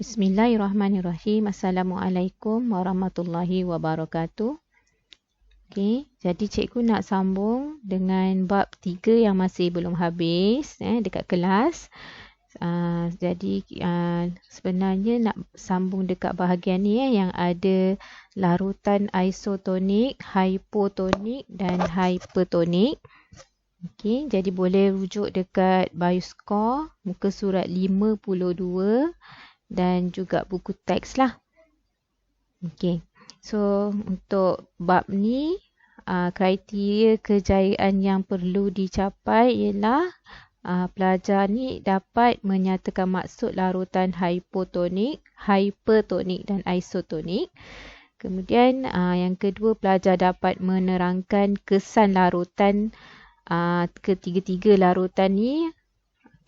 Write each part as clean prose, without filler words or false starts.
Bismillahirrahmanirrahim. Assalamualaikum warahmatullahi wabarakatuh. Okey, jadi cikgu nak sambung dengan bab 3 yang masih belum habis dekat kelas. Jadi sebenarnya nak sambung dekat bahagian ni yang ada larutan isotonik, hipotonik dan hypertonik. Okey, jadi boleh rujuk dekat Bioscore muka surat 52 dan juga buku teks lah. Okey. So untuk bab ni kriteria kejayaan yang perlu dicapai ialah pelajar ni dapat menyatakan maksud larutan hipotonik, hypertonik dan isotonik. Kemudian yang kedua, pelajar dapat menerangkan kesan larutan ketiga-tiga larutan ni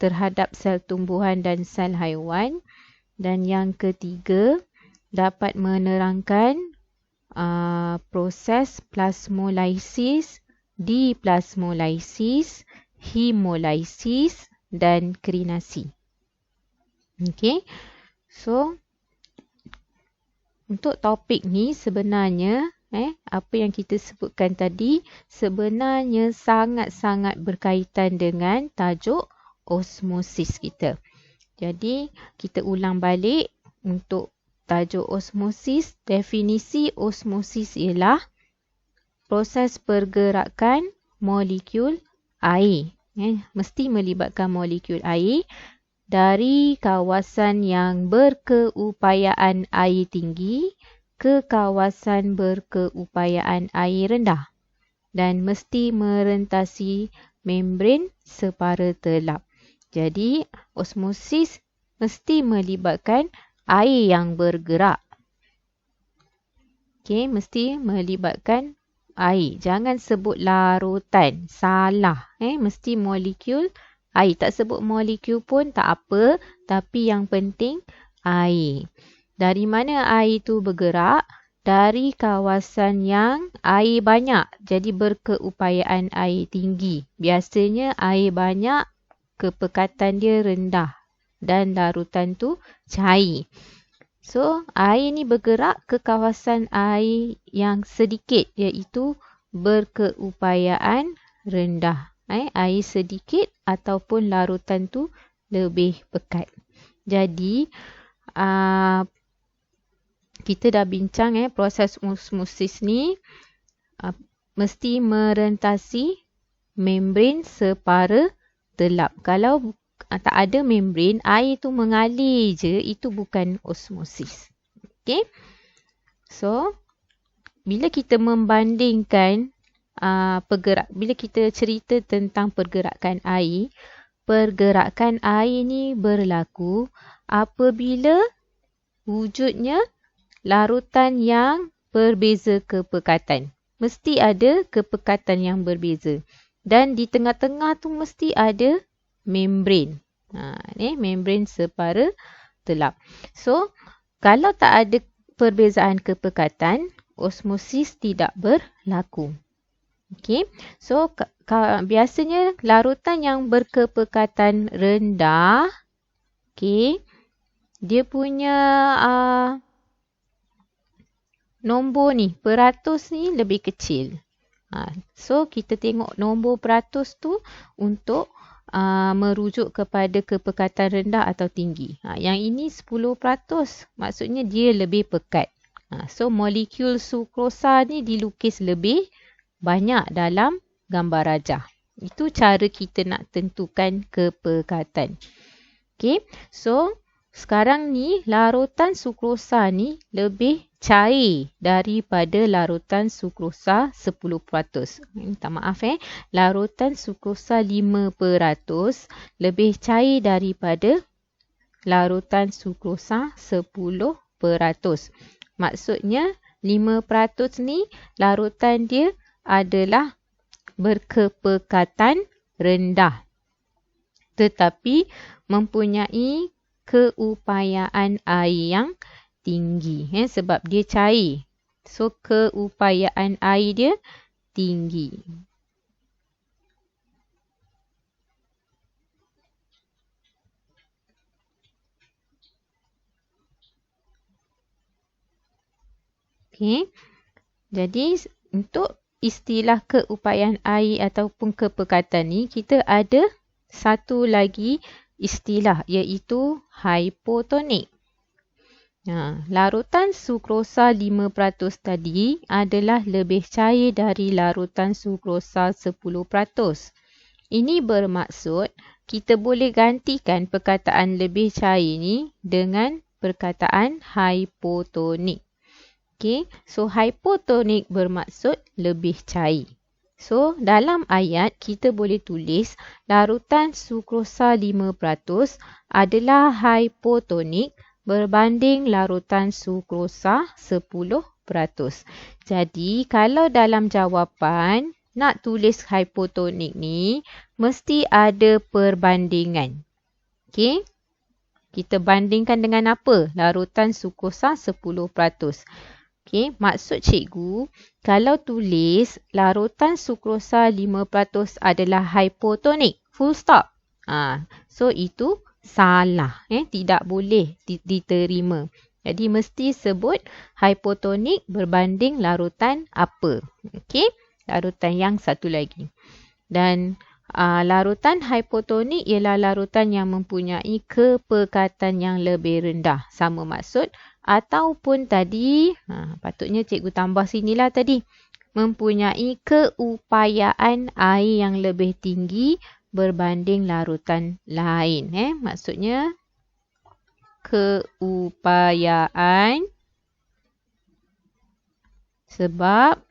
terhadap sel tumbuhan dan sel haiwan. Dan yang ketiga, dapat menerangkan proses plasmolisis, diplasmolisis, hemolisis dan krinasi. Okey. So untuk topik ni sebenarnya apa yang kita sebutkan tadi sebenarnya sangat-sangat berkaitan dengan tajuk osmosis kita. Jadi kita ulang balik untuk tajuk osmosis. Definisi osmosis ialah proses pergerakan molekul air. Mesti melibatkan molekul air dari kawasan yang berkeupayaan air tinggi ke kawasan berkeupayaan air rendah. Dan mesti merentasi membran separa telap. Jadi, osmosis mesti melibatkan air yang bergerak. Okey, mesti melibatkan air. Jangan sebut larutan. Salah. Mesti molekul air. Tak sebut molekul pun tak apa. Tapi yang penting air. Dari mana air itu bergerak? Dari kawasan yang air banyak. Jadi berkeupayaan air tinggi. Biasanya air banyak, kepekatan dia rendah dan larutan tu cair. So, air ni bergerak ke kawasan air yang sedikit iaitu berkeupayaan rendah. Air sedikit ataupun larutan tu lebih pekat. Jadi, kita dah bincang proses osmosis ni mesti merentasi membran separa telap. Kalau tak ada membran, air tu mengalir je, itu bukan osmosis. Okey. So, bila kita membandingkan bila kita cerita tentang pergerakan air ni berlaku apabila wujudnya larutan yang berbeza kepekatan. Mesti ada kepekatan yang berbeza. Dan di tengah-tengah tu mesti ada membran. Membran separa telap. So, kalau tak ada perbezaan kepekatan, osmosis tidak berlaku. Okey. So, biasanya larutan yang berkepekatan rendah, dia punya nombor ni, peratus ni lebih kecil. So, kita tengok nombor peratus tu untuk merujuk kepada kepekatan rendah atau tinggi. Yang ini 10%, maksudnya dia lebih pekat. So, molekul sukrosa ni dilukis lebih banyak dalam gambar rajah. Itu cara kita nak tentukan kepekatan. Okay. So, sekarang ni larutan sukrosa ni lebih cair daripada larutan sukrosa 10%. Minta maaf larutan sukrosa 5% lebih cair daripada larutan sukrosa 10%. Maksudnya 5% ni larutan dia adalah berkepekatan rendah. Tetapi mempunyai keupayaan air yang tinggi sebab dia cair. So, keupayaan air dia tinggi. Okey. Jadi untuk istilah keupayaan air ataupun kepekatan ni, kita ada satu lagi istilah iaitu hypotonik. Larutan sukrosa 5% tadi adalah lebih cair dari larutan sukrosa 10%. Ini bermaksud kita boleh gantikan perkataan lebih cair ni dengan perkataan hypotonik. Okay, so hypotonik bermaksud lebih cair. So, dalam ayat kita boleh tulis larutan sukrosa 5% adalah hypotonik berbanding larutan sukrosa 10%. Jadi, kalau dalam jawapan nak tulis hypotonik ni, mesti ada perbandingan. Okey? Kita bandingkan dengan apa? Larutan sukrosa 10%. Okey, maksud cikgu, kalau tulis larutan sukrosa 5% adalah hypotonik, full stop. So, itu salah. Tidak boleh diterima. Jadi, mesti sebut hypotonik berbanding larutan apa. Okey, larutan yang satu lagi. Dan larutan hypotonik ialah larutan yang mempunyai kepekatan yang lebih rendah. Sama maksud ataupun tadi, patutnya cikgu tambah sinilah tadi. Mempunyai keupayaan air yang lebih tinggi berbanding larutan lain. Maksudnya keupayaan, sebab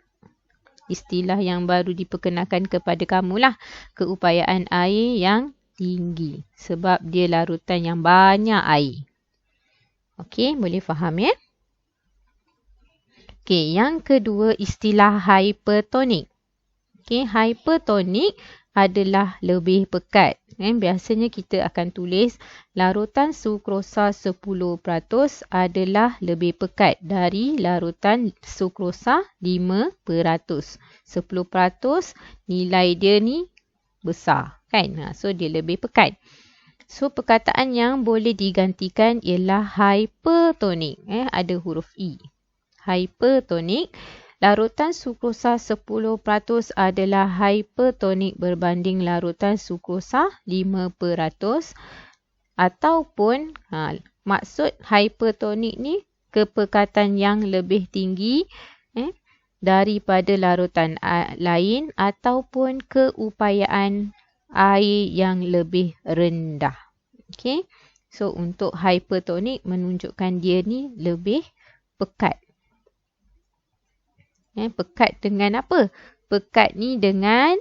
istilah yang baru diperkenalkan kepada kamulah, keupayaan air yang tinggi. Sebab dia larutan yang banyak air. Okey, boleh faham ya? Okey, yang kedua istilah hypertonik. Okey, hypertonik adalah lebih pekat. Biasanya kita akan tulis larutan sukrosa 10% adalah lebih pekat dari larutan sukrosa 5%. 10% nilai dia ni besar, kan? So, dia lebih pekat. So, perkataan yang boleh digantikan ialah hypertonik. Ada huruf E. Hypertonik. Larutan sukrosa 10% adalah hypertonik berbanding larutan sukrosa 5%. Ataupun, maksud hypertonik ni kepekatan yang lebih tinggi daripada larutan lain ataupun keupayaan air yang lebih rendah. Okay. So, untuk hypertonik menunjukkan dia ni lebih pekat. Pekat dengan apa? Pekat ni dengan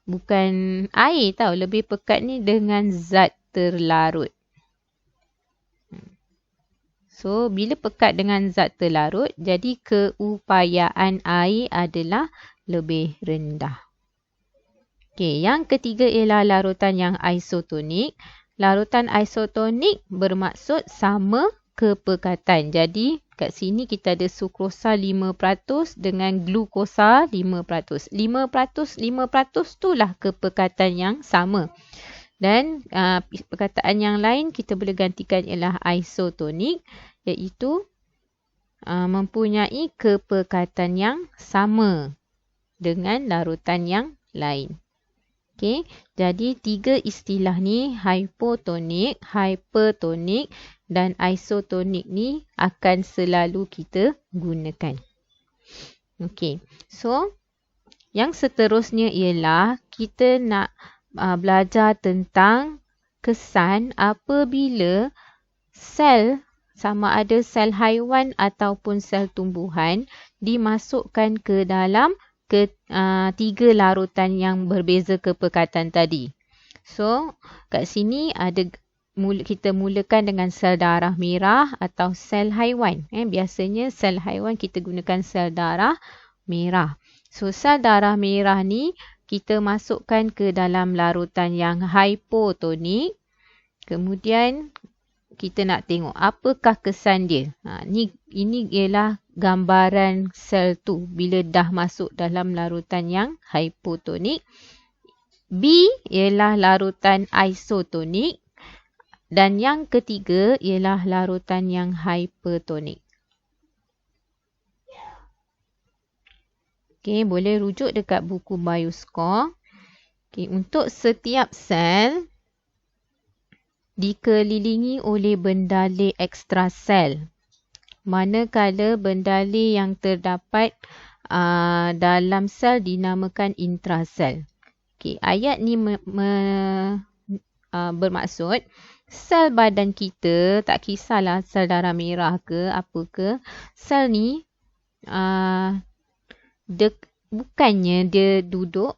bukan air tau. Lebih pekat ni dengan zat terlarut. So, bila pekat dengan zat terlarut, jadi keupayaan air adalah lebih rendah. Okey, yang ketiga ialah larutan yang isotonik. Larutan isotonik bermaksud sama kepekatan. Jadi, kat sini kita ada sukrosa 5% dengan glukosa 5%. 5% itulah kepekatan yang sama. Dan perkataan yang lain kita boleh gantikan ialah isotonik, iaitu mempunyai kepekatan yang sama dengan larutan yang lain. Okey, jadi tiga istilah ni, hypotonik, hypertonik dan isotonik ni akan selalu kita gunakan. Okey, so yang seterusnya ialah kita nak belajar tentang kesan apabila sel, sama ada sel haiwan ataupun sel tumbuhan, dimasukkan ke dalam tiga larutan yang berbeza kepekatan tadi. So, kat sini ada kita mulakan dengan sel darah merah atau sel haiwan. Biasanya sel haiwan kita gunakan sel darah merah. So, sel darah merah ni kita masukkan ke dalam larutan yang hypotonik. Kemudian kita nak tengok apakah kesan dia. Ini ialah gambaran sel tu bila dah masuk dalam larutan yang hypotonik. B ialah larutan isotonik. Dan yang ketiga ialah larutan yang hypertonik. Okey, boleh rujuk dekat buku Bioscore. Okey, untuk setiap sel dikelilingi oleh bendalih ekstrasel. Manakala bendalih yang terdapat dalam sel dinamakan intrasel. Okey, ayat ni bermaksud sel badan kita, tak kisahlah sel darah merah ke apa ke, sel ni bukannya dia duduk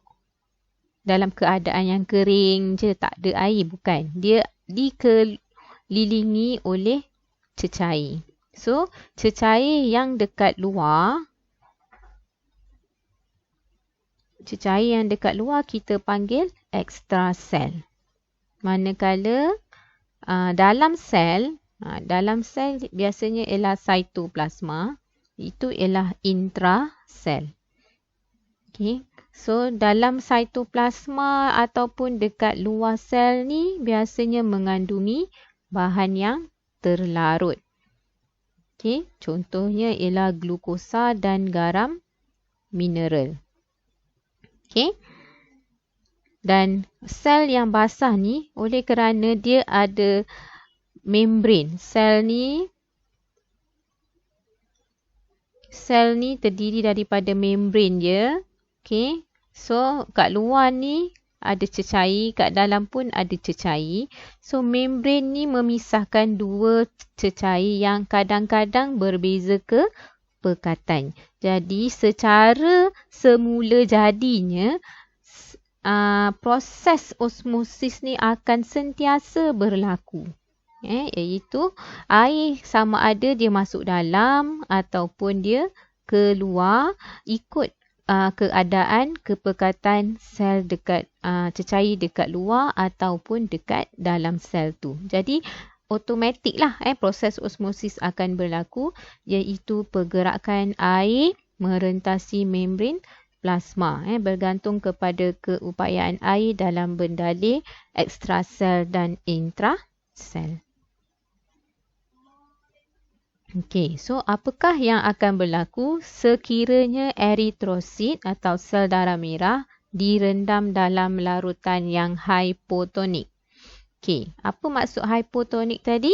dalam keadaan yang kering je, tak ada air, bukan. Dia dikelilingi oleh cecair. So, cecair yang dekat luar kita panggil ekstrasel. Manakala dalam sel biasanya ialah cytoplasma, itu ialah intrasel. Okay. So, dalam cytoplasma ataupun dekat luar sel ni biasanya mengandungi bahan yang terlarut. Okay. Contohnya ialah glukosa dan garam mineral. Okay. Dan sel yang basah ni, oleh kerana dia ada membran, sel ni terdiri daripada membran dia. Okay. So, kat luar ni ada cecair, kat dalam pun ada cecair. So, membran ni memisahkan dua cecair yang kadang-kadang berbeza kepekatan. Jadi, secara semula jadinya, proses osmosis ni akan sentiasa berlaku. Iaitu air sama ada dia masuk dalam ataupun dia keluar ikut keadaan kepekatan sel dekat cecair dekat luar ataupun dekat dalam sel tu. Jadi automatik lah proses osmosis akan berlaku, iaitu pergerakan air merentasi membran plasma bergantung kepada keupayaan air dalam bendalih ekstrasel dan intrasel. Okey, so apakah yang akan berlaku sekiranya eritrosit atau sel darah merah direndam dalam larutan yang hypotonik? Okey, apa maksud hypotonik tadi?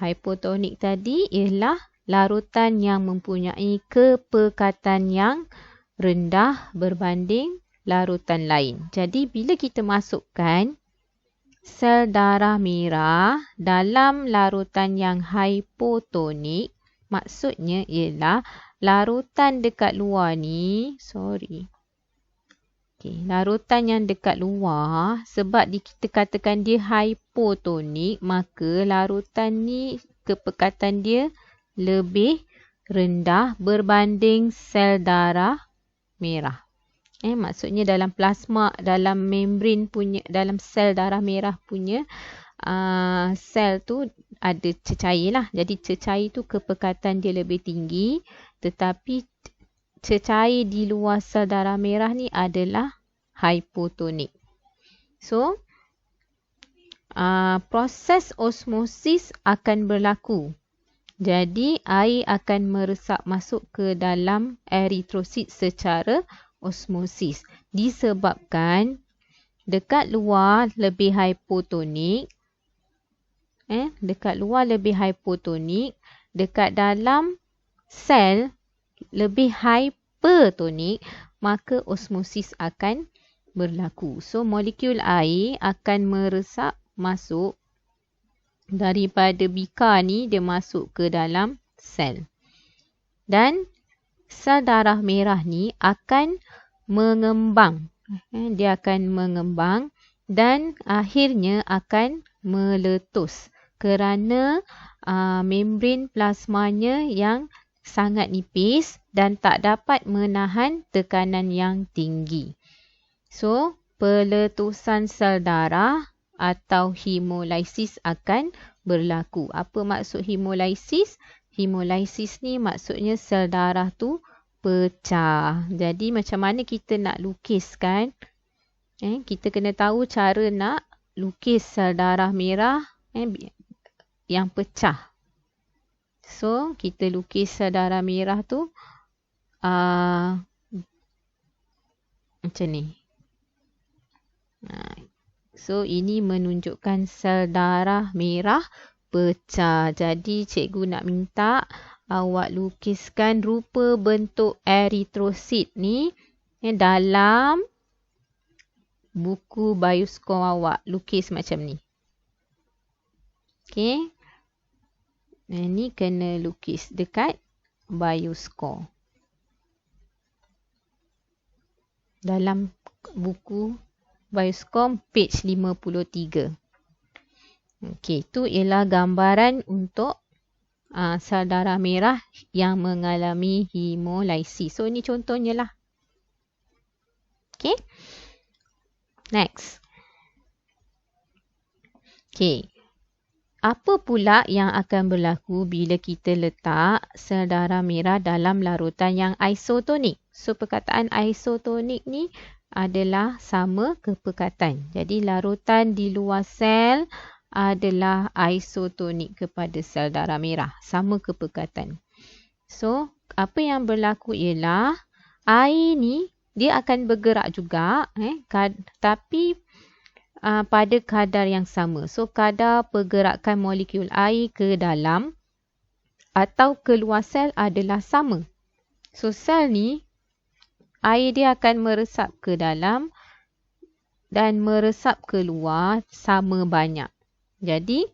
Hypotonik tadi ialah larutan yang mempunyai kepekatan yang rendah berbanding larutan lain. Jadi, bila kita masukkan sel darah merah dalam larutan yang hypotonik, maksudnya ialah larutan dekat luar ni, larutan yang dekat luar, sebab kita katakan dia hypotonik, maka larutan ni kepekatan dia lebih rendah berbanding sel darah merah. Maksudnya dalam plasma, dalam membran punya, dalam sel darah merah punya sel tu ada cecair lah. Jadi cecair tu kepekatan dia lebih tinggi, tetapi cecair di luar sel darah merah ni adalah hypotonik. So, proses osmosis akan berlaku. Jadi air akan meresap masuk ke dalam eritrosit secara osmosis, disebabkan dekat luar lebih hypotonik, dekat dalam sel lebih hypertonik, maka osmosis akan berlaku. So, molekul air akan meresap masuk daripada bikar ni, dia masuk ke dalam sel. Dan sel darah merah ni akan mengembang. Dia akan mengembang dan akhirnya akan meletus kerana membran plasmanya yang sangat nipis dan tak dapat menahan tekanan yang tinggi. So, peletusan sel darah atau hemolisis akan berlaku. Apa maksud hemolisis? Hemolisis ni maksudnya sel darah tu pecah. Jadi macam mana kita nak lukiskan? Kita kena tahu cara nak lukis sel darah merah yang pecah. So, kita lukis sel darah merah tu Macam ni. So, ini menunjukkan sel darah merah pecah. Jadi, cikgu nak minta awak lukiskan rupa bentuk eritrosit ni dalam buku bioskor awak. Lukis macam ni. Okey. Ini kena lukis dekat bioskor. Dalam buku bioskor page 53. Okey, itu ialah gambaran untuk sel darah merah yang mengalami hemolisis. So, ini contohnya lah. Okey. Next. Okey. Apa pula yang akan berlaku bila kita letak sel darah merah dalam larutan yang isotonik? So, perkataan isotonik ni adalah sama kepekatan. Jadi, larutan di luar sel adalah isotonik kepada sel darah merah. Sama kepekatan. So, apa yang berlaku ialah air ni dia akan bergerak juga. Tapi pada kadar yang sama. So, kadar pergerakan molekul air ke dalam atau keluar sel adalah sama. So, sel ni air dia akan meresap ke dalam dan meresap keluar sama banyak. Jadi,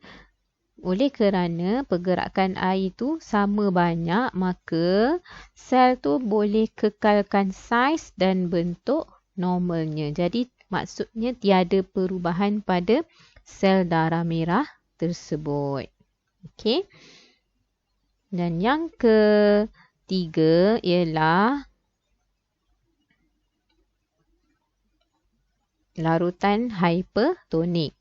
oleh kerana pergerakan air tu sama banyak, maka sel tu boleh kekalkan saiz dan bentuk normalnya. Jadi, maksudnya tiada perubahan pada sel darah merah tersebut. Okey. Dan yang ketiga ialah larutan hipertonik.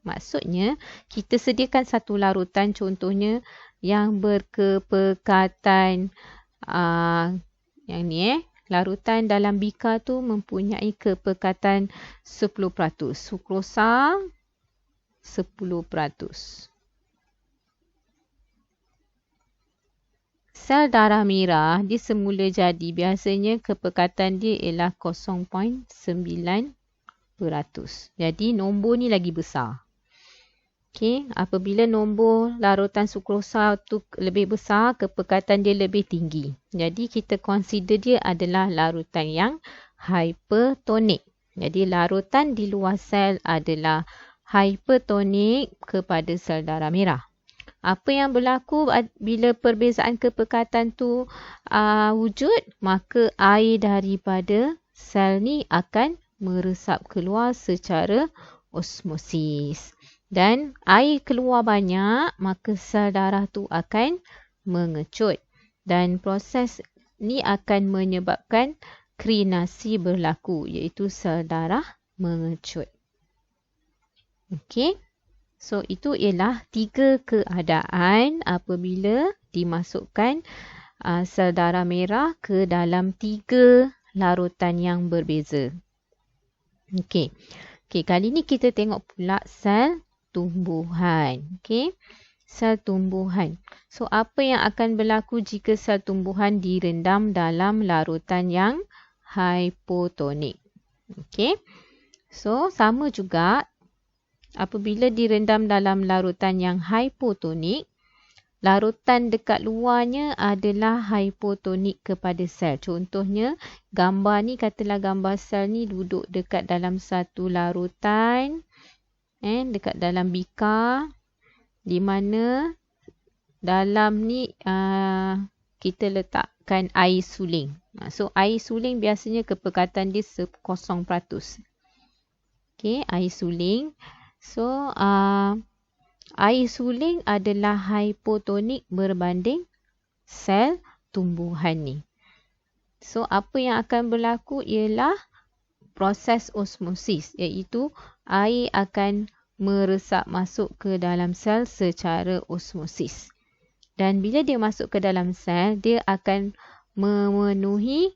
Maksudnya kita sediakan satu larutan, contohnya yang berkepekatan yang ni larutan dalam bika tu mempunyai kepekatan 10%. Sukrosa 10%. Sel darah merah dia semula jadi, biasanya kepekatan dia ialah 0.9%. Jadi nombor ni lagi besar. Okey, apabila nombor larutan sukrosa tu lebih besar, kepekatan dia lebih tinggi. Jadi kita consider dia adalah larutan yang hipertonik. Jadi larutan di luar sel adalah hipertonik kepada sel darah merah. Apa yang berlaku bila perbezaan kepekatan tu wujud, maka air daripada sel ni akan meresap keluar secara osmosis. Dan air keluar banyak, maka sel darah tu akan mengecut. Dan proses ni akan menyebabkan krinasi berlaku, iaitu sel darah mengecut. Okey. So, itu ialah 3 keadaan apabila dimasukkan sel darah merah ke dalam 3 larutan yang berbeza. Okey. Okey, kali ni kita tengok pula sel tumbuhan. Okey. Sel tumbuhan. So, apa yang akan berlaku jika sel tumbuhan direndam dalam larutan yang hipotonik? Okey. So, sama juga apabila direndam dalam larutan yang hipotonik, larutan dekat luarnya adalah hipotonik kepada sel. Contohnya, gambar ni, katalah gambar sel ni duduk dekat dalam satu larutan, dekat dalam bika, di mana dalam ni kita letakkan air suling. So, air suling biasanya kepekatan dia 0%. Okey, air suling. So, air suling adalah hipotonik berbanding sel tumbuhan ni. So, apa yang akan berlaku ialah proses osmosis, iaitu air akan meresap masuk ke dalam sel secara osmosis. Dan bila dia masuk ke dalam sel, dia akan memenuhi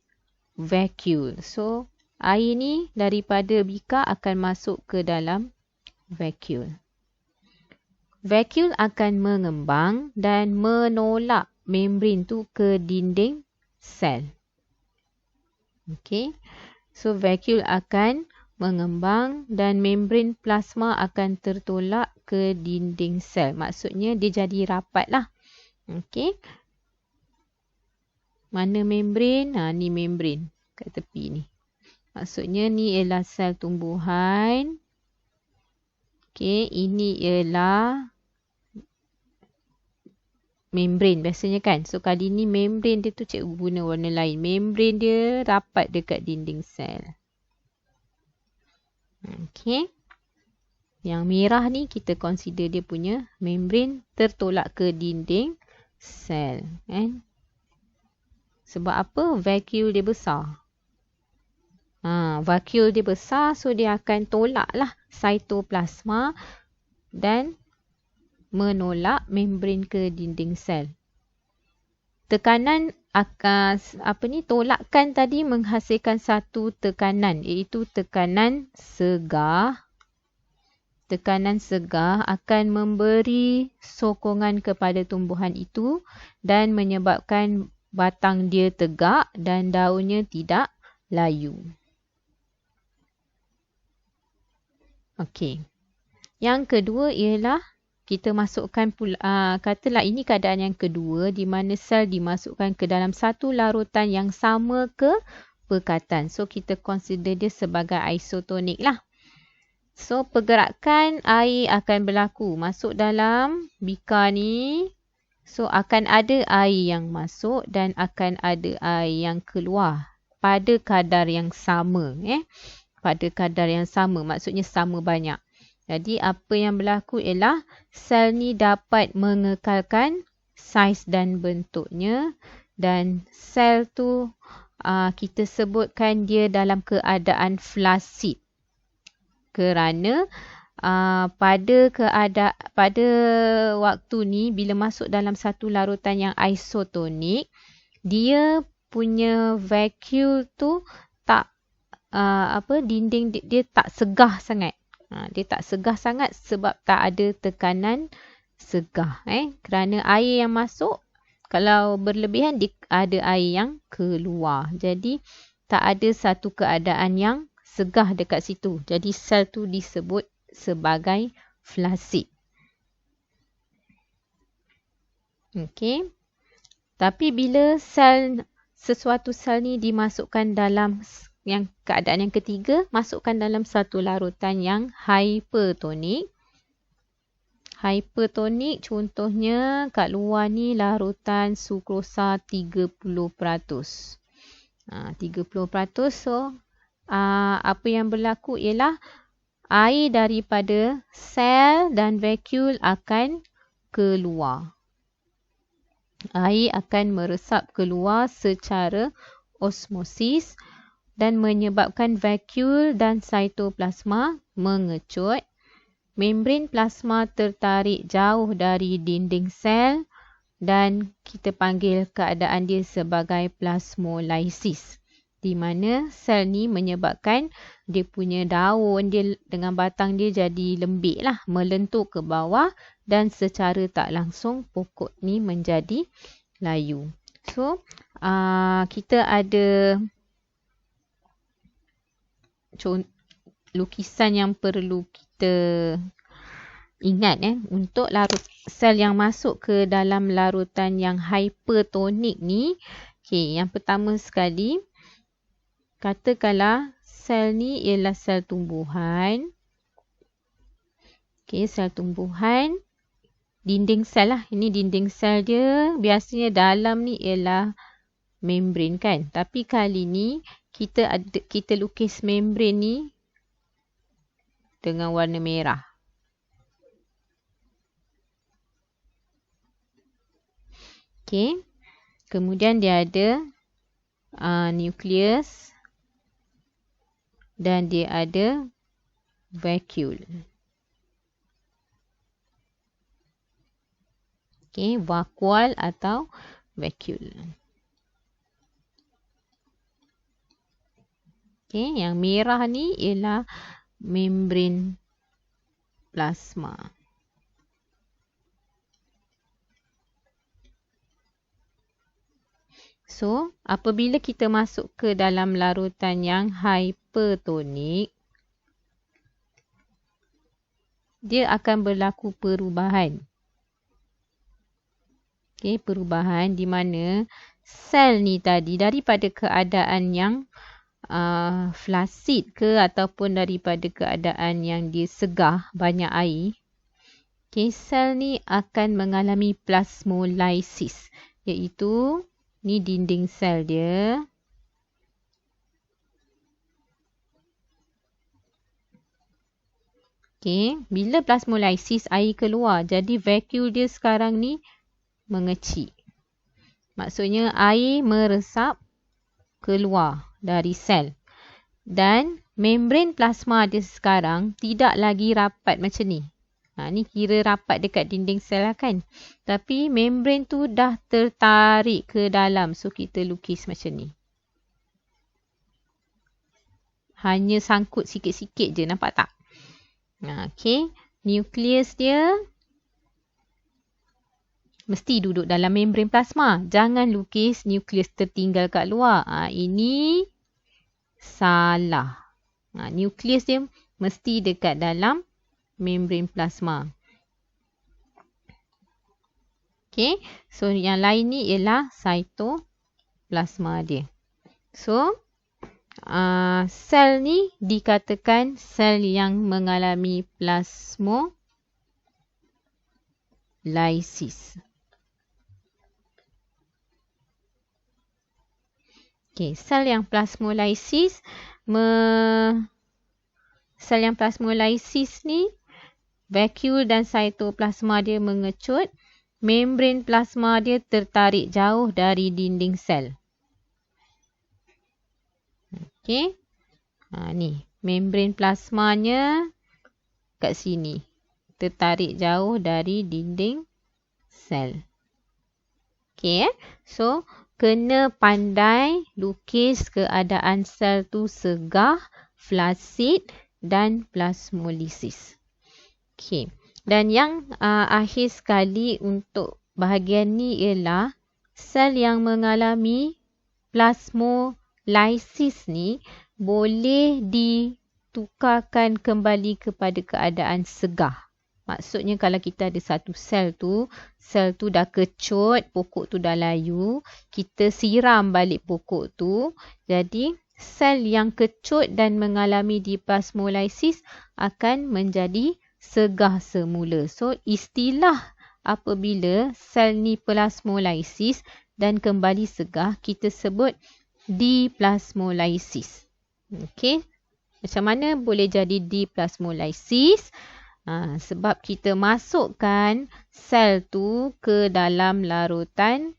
vacuole. So, air ni daripada bika akan masuk ke dalam vacuole. Vacuole akan mengembang dan menolak membran tu ke dinding sel. Okey. So vacuole akan mengembang dan membran plasma akan tertolak ke dinding sel. Maksudnya dia jadi rapat lah. Okey. Mana membran? Ni membran kat tepi ni. Maksudnya ni ialah sel tumbuhan. Okey, ini ialah membran biasanya kan. So kali ni membran dia tu cikgu guna warna lain. Membran dia rapat dekat dinding sel. Okey. Yang merah ni kita consider dia punya membran tertolak ke dinding sel. Sebab apa? Vacuole dia besar. Vacuole dia besar, so dia akan tolak lah cytoplasma dan menolak membran ke dinding sel. Tekanan akan tolakan tadi menghasilkan satu tekanan, iaitu tekanan segar. Tekanan segar akan memberi sokongan kepada tumbuhan itu dan menyebabkan batang dia tegak dan daunnya tidak layu. Okey. Yang kedua ialah kita masukkan katalah ini keadaan yang kedua di mana sel dimasukkan ke dalam satu larutan yang sama kepekatan. So kita consider dia sebagai isotonik lah. So pergerakan air akan berlaku masuk dalam bikar ni. So akan ada air yang masuk dan akan ada air yang keluar pada kadar yang sama. Pada kadar yang sama, maksudnya sama banyak. Jadi apa yang berlaku ialah sel ni dapat mengekalkan saiz dan bentuknya dan sel tu kita sebutkan dia dalam keadaan flasid. Kerana pada waktu ni bila masuk dalam satu larutan yang isotonik, dia punya vacuole tu tak dinding dia tak segah sangat. Dia tak segah sangat sebab tak ada tekanan segah. Kerana air yang masuk kalau berlebihan ada air yang keluar. Jadi tak ada satu keadaan yang segah dekat situ. Jadi sel tu disebut sebagai flasid. Okey. Tapi bila sesuatu sel ni dimasukkan dalam keadaan yang ketiga, masukkan dalam satu larutan yang hypertonik. Hypertonik contohnya kat luar ni larutan sukrosa 30%. 30%. So apa yang berlaku ialah air daripada sel dan vacuole akan keluar. Air akan meresap keluar secara osmosis dan menyebabkan vacuole dan cytoplasma mengecut. Membran plasma tertarik jauh dari dinding sel dan kita panggil keadaan dia sebagai plasmolisis. Di mana sel ni menyebabkan dia punya daun dia dengan batang dia jadi lembik lah, melentur ke bawah dan secara tak langsung pokok ni menjadi layu. So, kita ada lukisan yang perlu kita ingat untuk sel yang masuk ke dalam larutan yang hypertonik ni. Okay, yang pertama sekali, katakanlah sel ni ialah sel tumbuhan. Okay, sel tumbuhan. Dinding sel lah. Ini dinding sel dia. Biasanya dalam ni ialah membran kan. Tapi kali ni kita lukis membran ni dengan warna merah. Okay. Kemudian dia ada nukleus. Dan dia ada vacuole. Okay, vakuol atau vacuole. Okay, yang merah ni ialah membran plasma. So, apabila kita masuk ke dalam larutan yang hypertonik, dia akan berlaku perubahan. Okay, perubahan di mana sel ni tadi daripada keadaan yang flasid ke ataupun daripada keadaan yang dia segah, banyak air, okay, sel ni akan mengalami plasmolysis, iaitu ni dinding sel dia. Okay, bila plasmolysis air keluar, jadi vacuole dia sekarang ni mengecil. Maksudnya air meresap keluar dari sel. Dan membran plasma dia sekarang tidak lagi rapat macam ni. Ni kira rapat dekat dinding sel lah kan. Tapi membran tu dah tertarik ke dalam. So kita lukis macam ni. Hanya sangkut sikit-sikit je, nampak tak? Okay. Nukleus dia mesti duduk dalam membran plasma. Jangan lukis nukleus tertinggal kat luar. Ini salah. Nukleus dia mesti dekat dalam membran plasma. Okay. So, yang lain ni ialah cytoplasma dia. So, sel ni dikatakan sel yang mengalami plasmolysis. Okay, sel yang plasmolysis ni vacuole dan cytoplasma dia mengecut, membran plasma dia tertarik jauh dari dinding sel. Okay. Ni membran plasmanya kat sini. Tertarik jauh dari dinding sel. Okay. So, kena pandai lukis keadaan sel tu segah, flasid dan plasmolysis. Okay. Dan yang akhir sekali untuk bahagian ni ialah sel yang mengalami plasmolysis ni boleh ditukarkan kembali kepada keadaan segah. Maksudnya kalau kita ada satu sel tu dah kecut, pokok tu dah layu, kita siram balik pokok tu. Jadi sel yang kecut dan mengalami diplasmolysis akan menjadi segah semula. So istilah apabila sel ni plasmolysis dan kembali segah, kita sebut diplasmolysis. Okey. Macam mana boleh jadi diplasmolysis? Sebab kita masukkan sel tu ke dalam larutan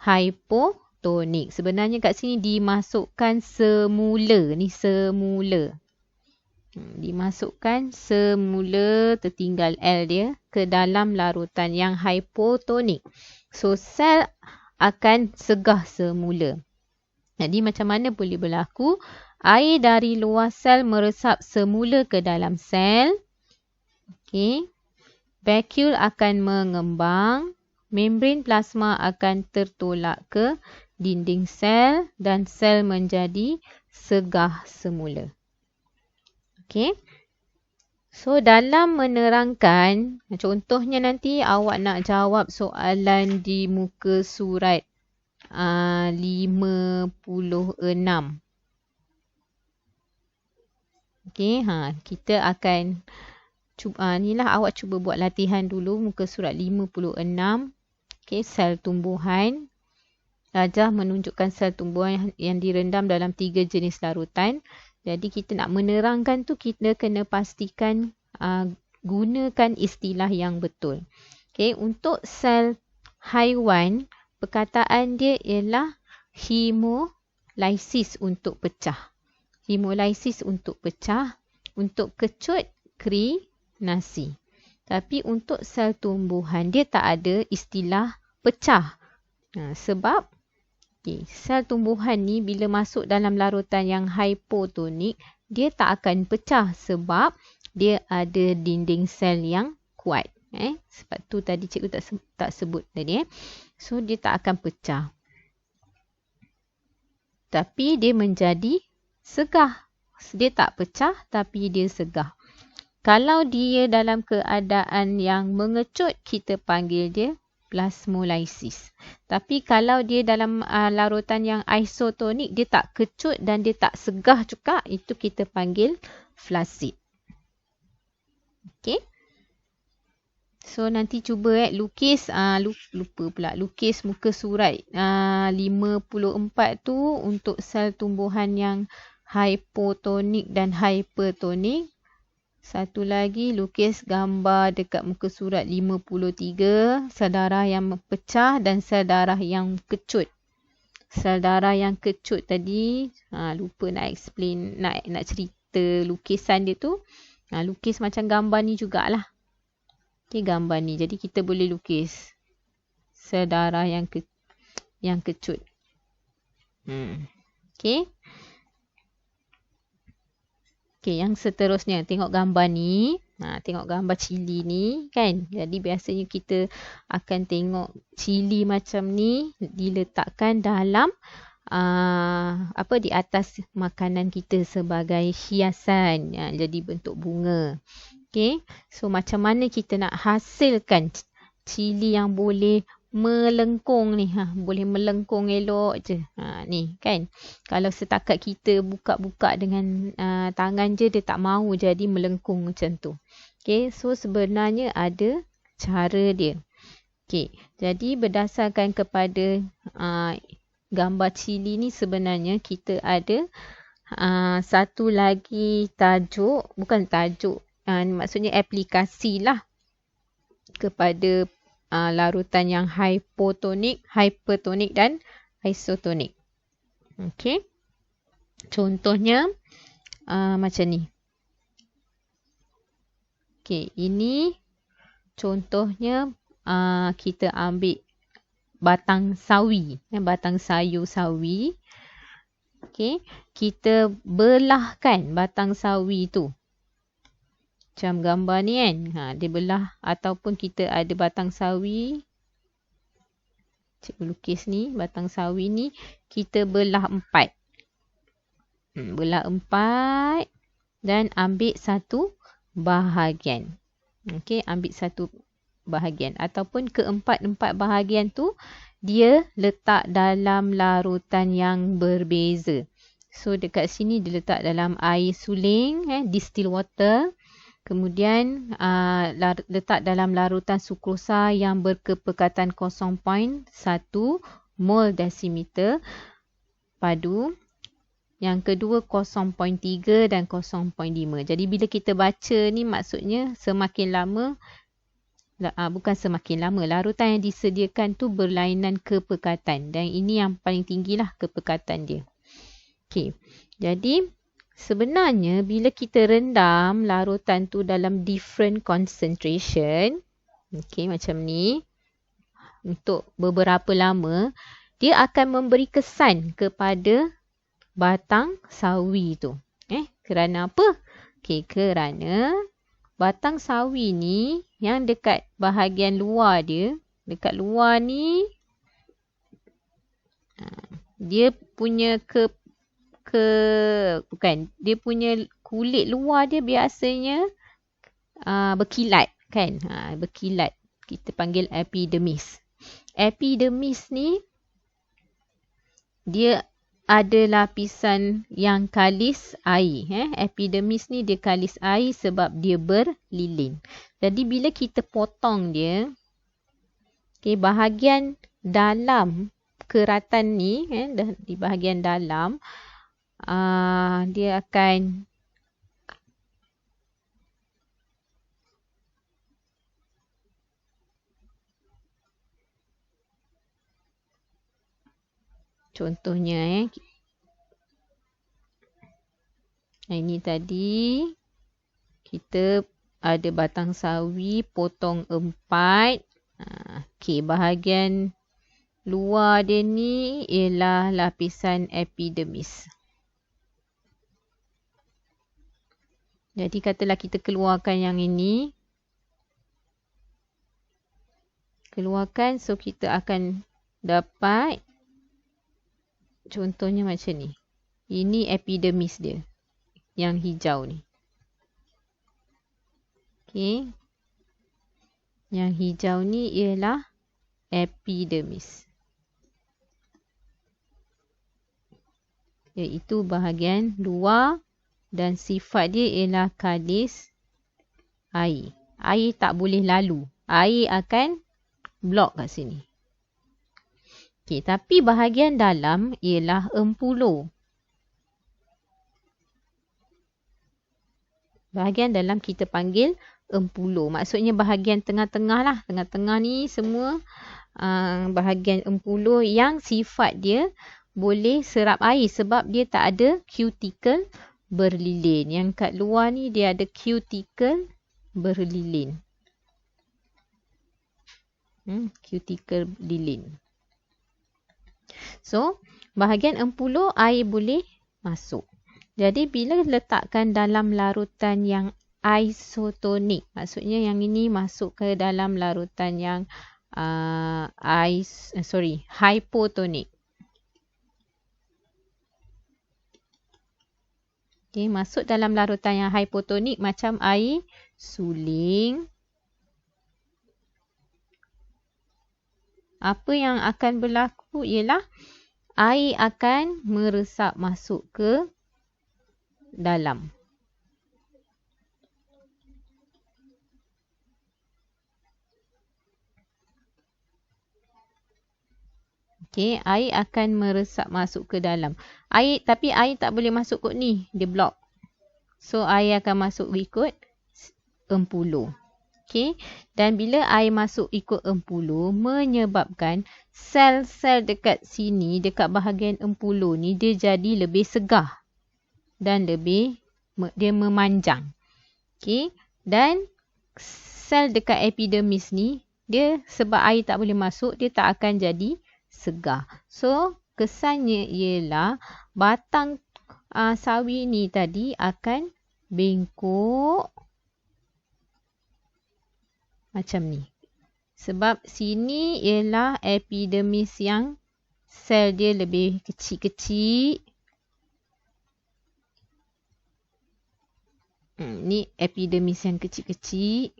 hypotonik. Sebenarnya kat sini dimasukkan semula. Ni semula. Dimasukkan semula, tertinggal L dia, ke dalam larutan yang hypotonik. So, sel akan segah semula. Jadi macam mana boleh berlaku? Air dari luar sel meresap semula ke dalam sel. Okay. Vacuole akan mengembang. Membran plasma akan tertolak ke dinding sel dan sel menjadi segah semula. Okay. So dalam menerangkan, contohnya nanti awak nak jawab soalan di muka surat 56. Okay, kita akan cuba, inilah awak cuba buat latihan dulu muka surat 56. Okay, sel tumbuhan. Rajah menunjukkan sel tumbuhan yang direndam dalam 3 jenis larutan. Jadi kita nak menerangkan tu, kita kena pastikan gunakan istilah yang betul. Okay, untuk sel haiwan, perkataan dia ialah hemolysis untuk pecah. Hemolysis untuk pecah. Untuk kecut, krinasi. Tapi untuk sel tumbuhan, dia tak ada istilah pecah. Sebab sel tumbuhan ni bila masuk dalam larutan yang hypotonik, dia tak akan pecah sebab dia ada dinding sel yang kuat. Sebab tu tadi cikgu tak sebut tadi. So, dia tak akan pecah. tapi dia menjadi segah. Dia tak pecah tapi dia segah. Kalau dia dalam keadaan yang mengecut, kita panggil dia plasmolysis. Tapi kalau dia dalam larutan yang isotonik, dia tak kecut dan dia tak segah juga, itu kita panggil flasid. Okey. So nanti cuba lukis, lupa pula, lukis muka surat 54 tu untuk sel tumbuhan yang hypotonik dan hypertonik. Satu lagi lukis gambar dekat muka surat 53, sel darah yang pecah dan sel darah yang kecut. Sel darah yang kecut tadi, lupa nak explain, nak cerita lukisan dia tu. Lukis macam gambar ni jugalah. Okay, gambar ni. Jadi kita boleh lukis sel darah yang kecut. Okay. Okay, yang seterusnya. Tengok gambar ni. Tengok gambar cili ni kan. Jadi biasanya kita akan tengok cili macam ni diletakkan dalam di atas makanan kita sebagai hiasan. Jadi bentuk bunga. Okay. So macam mana kita nak hasilkan cili yang boleh melengkung ni, boleh melengkung elok je. Ni kan. Kalau setakat kita buka-buka dengan tangan je, dia tak mahu jadi melengkung macam tu. Okay, so sebenarnya ada cara dia. Okay, jadi berdasarkan kepada gambar cili ni, sebenarnya kita ada satu lagi tajuk, bukan tajuk, maksudnya aplikasi lah kepada larutan yang hypotonik, hypertonik dan isotonik. Okey. Contohnya macam ni. Okey, ini contohnya kita ambil batang sawi, batang sayur sawi. Okey, kita belahkan batang sawi tu. Macam gambar ni kan. Dia belah, ataupun kita ada batang sawi. Cikgu lukis ni, batang sawi ni kita belah 4. Belah 4 dan ambil satu bahagian. Okey, ambil satu bahagian. Ataupun keempat-empat bahagian tu dia letak dalam larutan yang berbeza. So dekat sini dia letak dalam air suling, distilled water. Kemudian letak dalam larutan sukrosa yang berkepekatan 0.1 mol desimeter padu. Yang kedua 0.3 dan 0.5. Jadi bila kita baca ni, maksudnya semakin lama, bukan semakin lama, larutan yang disediakan tu berlainan kepekatan. Dan ini yang paling tinggilah kepekatan dia. Okey, jadi sebenarnya bila kita rendam larutan tu dalam different concentration, okey macam ni, untuk beberapa lama, dia akan memberi kesan kepada batang sawi tu. Kerana apa? Okey, kerana batang sawi ni yang dekat bahagian luar dia, dekat luar ni, dia punya dia punya kulit luar dia biasanya berkilat kan. Berkilat. Kita panggil epidermis. Epidermis ni dia ada lapisan yang kalis air. Epidermis ni dia kalis air sebab dia berlilin. Jadi bila kita potong dia, bahagian dalam keratan ni, di bahagian dalam, dia akan contohnya ini tadi kita ada batang sawi potong 4. Okey, bahagian luar dia ni ialah lapisan epidermis. Jadi katalah kita keluarkan yang ini. Keluarkan, so kita akan dapat Contohnya macam ni. Ini epidermis dia. Yang hijau ni. Okey. Yang hijau ni ialah epidermis. Iaitu bahagian luar dan sifat dia ialah kalis air. Air tak boleh lalu. Air akan blok kat sini. Okey, tapi bahagian dalam ialah empulo. Bahagian dalam kita panggil empulo. Maksudnya bahagian tengah-tengah lah. Tengah-tengah ni semua bahagian empulo yang sifat dia boleh serap air sebab dia tak ada cuticle berlilin. Yang kat luar ni dia ada cuticle berlilin. Cuticle lilin. So, bahagian empulo air boleh masuk. Jadi, bila letakkan dalam larutan yang isotonik, maksudnya yang ini masuk ke dalam larutan yang hypotonik. Okay, masuk dalam larutan yang hypotonik macam air suling. Apa yang akan berlaku ialah air akan meresap masuk ke dalam. Okey, air akan meresap masuk ke dalam. Tapi air tak boleh masuk kot ni, dia blok. So air akan masuk ikut empulo. Okey, dan bila air masuk ikut empulo menyebabkan sel-sel dekat sini, dekat bahagian empulo ni dia jadi lebih segah dan dia memanjang. Okey, dan sel dekat epidermis ni dia sebab air tak boleh masuk, dia tak akan jadi segah. So kesannya ialah batang sawi ni tadi akan bengkok macam ni. Sebab sini ialah epidermis yang sel dia lebih kecil-kecil. Ni epidermis yang kecil-kecil.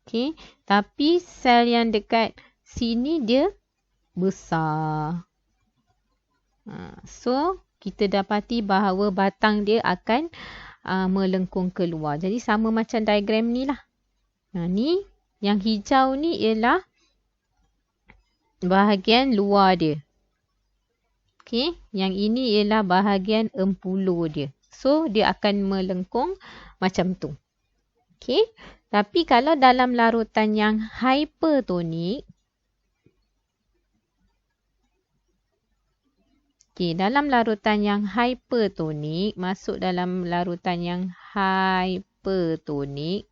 Okay. Tapi sel yang dekat sini dia besar. So, kita dapati bahawa batang dia akan melengkung keluar. Jadi, sama macam diagram ni lah. Ni, yang hijau ni ialah bahagian luar dia. Okay. Yang ini ialah bahagian empulo dia. So, dia akan melengkung macam tu. Okay. Tapi, kalau dalam larutan yang hypertonik, okay, dalam larutan yang hypertonik, masuk dalam larutan yang hypertonik.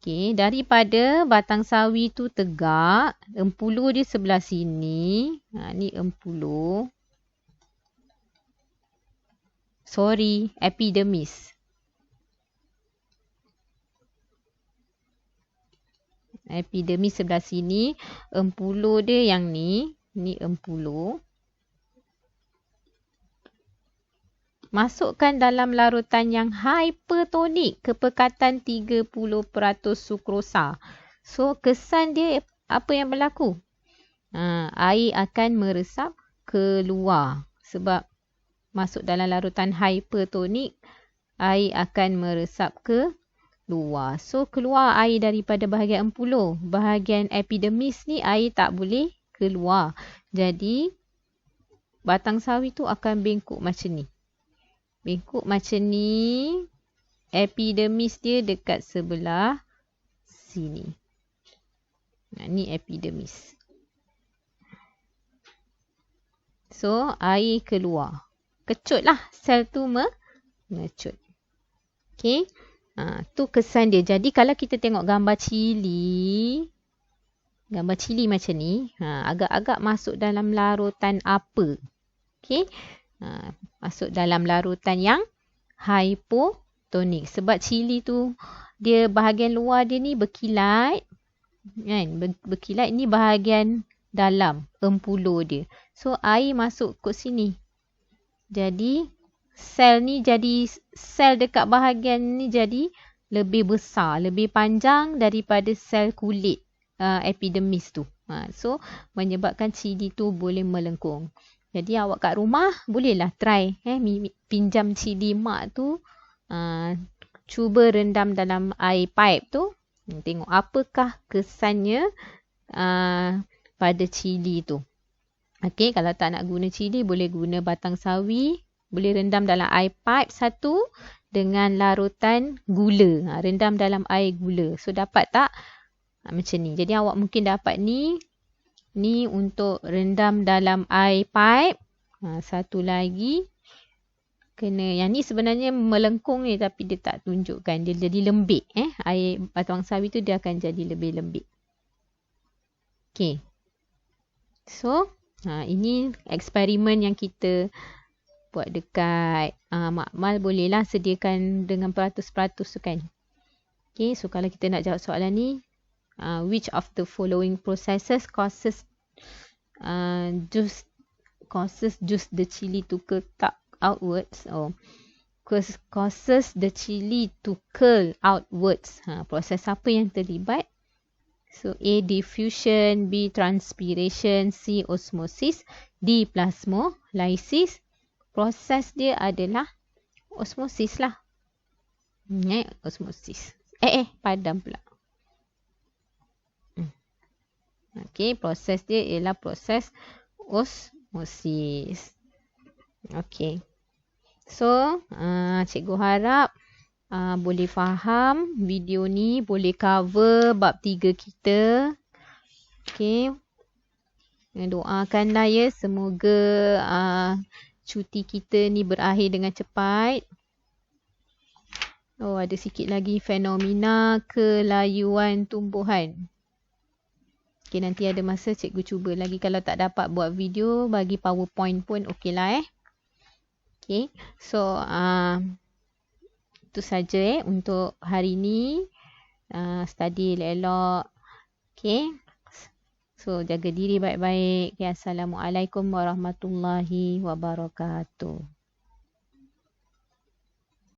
Okay, daripada batang sawi tu tegak, empulo dia sebelah sini. Ni empulo. Epidermis. Epidermis sebelah sini. Empulo dia yang ni. Ni empulo. Masukkan dalam larutan yang hypertonik, kepekatan 30% sukrosa. So, kesan dia apa yang berlaku? Air akan meresap keluar. Sebab masuk dalam larutan hypertonik, air akan meresap ke luar. So, keluar air daripada bahagian empulo. Bahagian epidermis ni air tak boleh keluar. Jadi, batang sawi tu akan bengkok macam ni. Bengkok macam ni. Epidermis dia dekat sebelah sini. Ni epidermis. So, air keluar. Kecut lah. Sel tu mengecut. Okay. Tu kesan dia. Jadi, kalau kita tengok gambar cili. Gambar cili macam ni. Agak-agak masuk dalam larutan apa? Okay. Masuk dalam larutan yang hypotonik. Sebab cili tu, dia bahagian luar dia ni berkilat. Kan? Berkilat ni bahagian dalam empulo dia. So air masuk ke sini. Jadi sel dekat bahagian ni jadi lebih besar, lebih panjang daripada sel kulit epidermis tu. So menyebabkan cili tu boleh melengkung. Jadi awak kat rumah bolehlah try pinjam cili mak tu, cuba rendam dalam air pipe tu, tengok apakah kesannya pada cili tu. Okey, kalau tak nak guna cili boleh guna batang sawi, boleh rendam dalam air pipe satu dengan larutan gula. Rendam dalam air gula. So dapat tak? Macam ni. Jadi awak mungkin dapat ni untuk rendam dalam air pipe. Satu lagi kena, yang ni sebenarnya melengkung ni tapi dia tak tunjukkan, dia jadi lembik. Air batang sawi tu dia akan jadi lebih lembik. Okey. So ini eksperimen yang kita buat dekat makmal. Bolehlah sediakan dengan peratus-peratus tu kan. Okay, so kalau kita nak jawab soalan ni, which of the following processes causes juice the chili to curl outwards, or causes the chili to curl outwards. Proses apa yang terlibat? So A, diffusion, B, transpiration, C, osmosis, D, plasmolysis. Proses dia adalah osmosis lah. Osmosis. Padam pula. Okey, proses dia ialah proses osmosis. Okey. So, cikgu harap boleh faham video ni, boleh cover bab 3 kita. Okey. Doakanlah ya, semoga cuti kita ni berakhir dengan cepat. Oh, ada sikit lagi fenomena kelayuan tumbuhan. Okey, nanti ada masa cikgu cuba lagi. Kalau tak dapat buat video, bagi PowerPoint pun okey lah Okey. So, itu saja untuk hari ni. Study elok-elok. Okey. So, jaga diri baik-baik. Okay, Assalamualaikum warahmatullahi wabarakatuh.